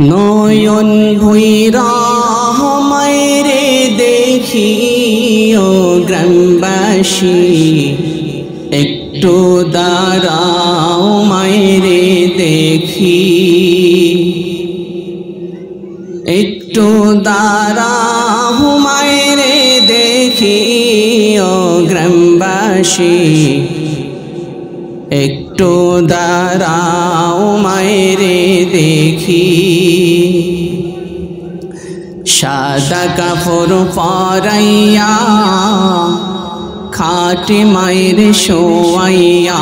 নয়ন ভৈরা মায়রে দেখি ও গ্রামবাসী, একটু দাঁড়াও মায়রে দেখি, একটু দাঁড়াও মায়রে দেখি ও গ্রামবাসী, একটু দাঁড়াও মায়রে দেখি। সাদা কাপড় পরাইয়া খাটে মায়েরে শোয়াইয়া,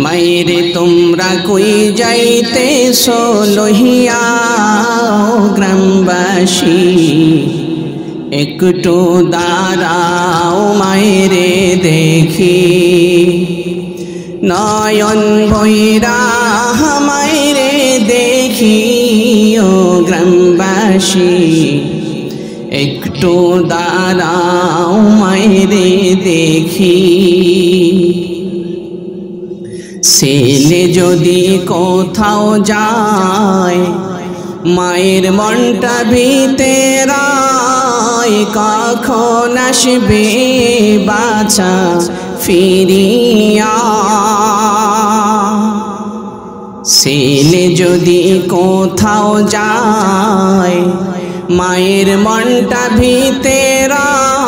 মায়েরে তোমরা কই যাইতেছো লহিয়া গ্রামবাসী, একটু দাঁড়াও মায়েরে দেখি। নয়ন ভৈরা মায়েরে দেখি ও গ্রামবাসী, একটু দাঁড়াও মায়েরে দেখি। ছেলে যদি কোথাও যায়, মায়ের মনটা ভিতরায়, কখন আসবে বাছা ফিরিয়া। ছেলে যদি কোথাও যায়, মায়ের মনটা ভিতরায়,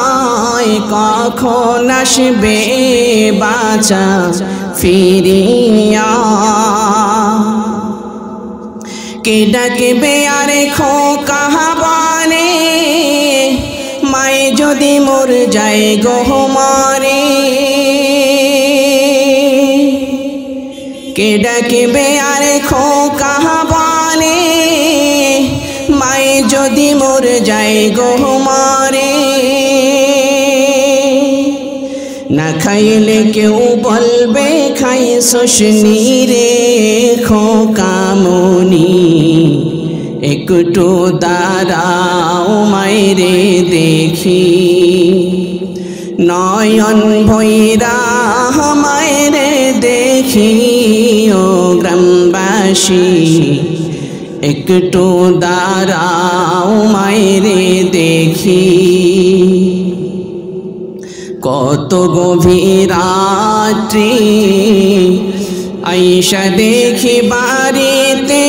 কখন আসবে বাছা ফিরিয়া। কে ডাকবে আরে খোকা বলে, মায়ে যদি মোর যায় গো মারে। কে ডাকবে আরে খোকা বলে, মায়ে যদি মোর যায় গো মারে। না খাইলে কেউ বলবে খাইছস রে খোকামনি, একটু দাঁড়াও মায়েরে দেখি। নয়ন ভৈরা মায়েরে দেখি ও গ্রামবাসী, একটু দাঁড়াও মায়েরে দেখি। কত গভীর রাত্রি আইসা দেখি বাড়িতে,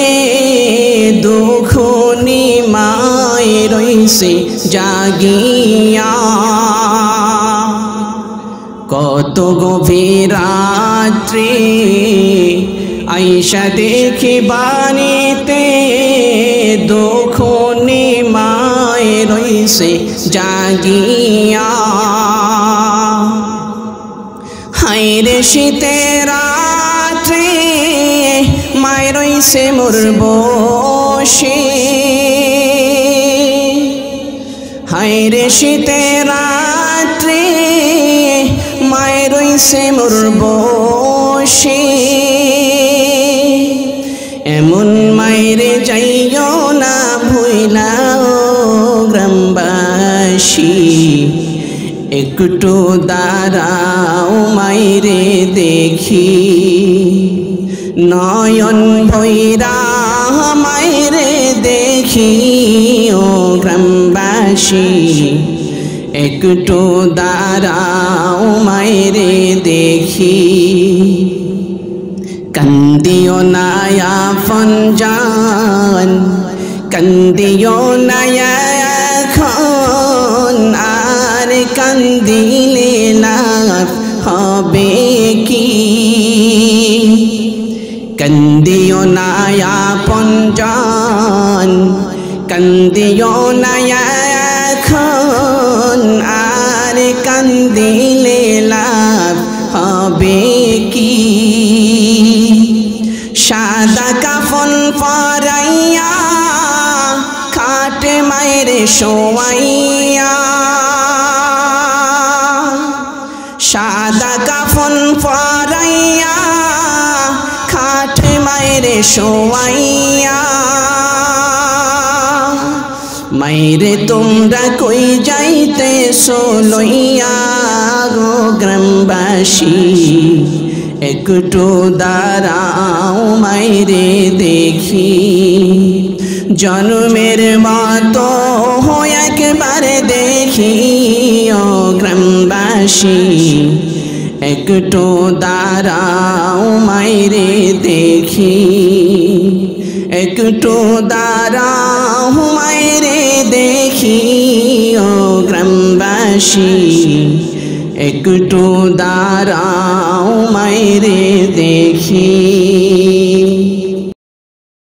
দুখনি মায়ে রইছে জাগিয়া। কত গভীর রাত্রি আইসা দেখি বাড়িতে, দুখনি মায়ে রইছে জাগিয়া। হায়রে শীতের রাত্রে মায়ের রইছে মোর বসে, হায়রে শীতের রাত্রে মায়ের রইছে মোর বসে। এমন মায়েরে যাইও না ভুইলা গ্রামবাসী, একটু দাঁড়াও মায়েরে দেখি। নয়ন ভৈরা মায়েরে দেখি ও গ্রামবাসী, একটু দাঁড়াও মায়েরে দেখি। কান্দিও না আপন জান, কান্দিও না এখন, আর কান্দিলে লাভ হবে কি। কান্দিও না আপন জান, কান্দিও না এখন, আর কান্দিলে লাভ হবে কি। সাদা কাফন পরাইয়া খাটে মায়েরে শোয়াইয়া, সাদা কাফন পরাইয়া খাটে মায়েরে শোয়াইয়া। মায়েরে তোমরা কই যাইতেছো লইয়া গো গ্রামবাসী, একটু দাঁড়াও মাইরে দেখি জন্মের মতো একবার দেখি ও গ্রামবাসী একটু দাঁড়াও মাইরে দেখি একটু দাঁড়াও মাইরে দেখি ও গ্রামবাসী একটু দাঁড়াও মাইরে দেখি।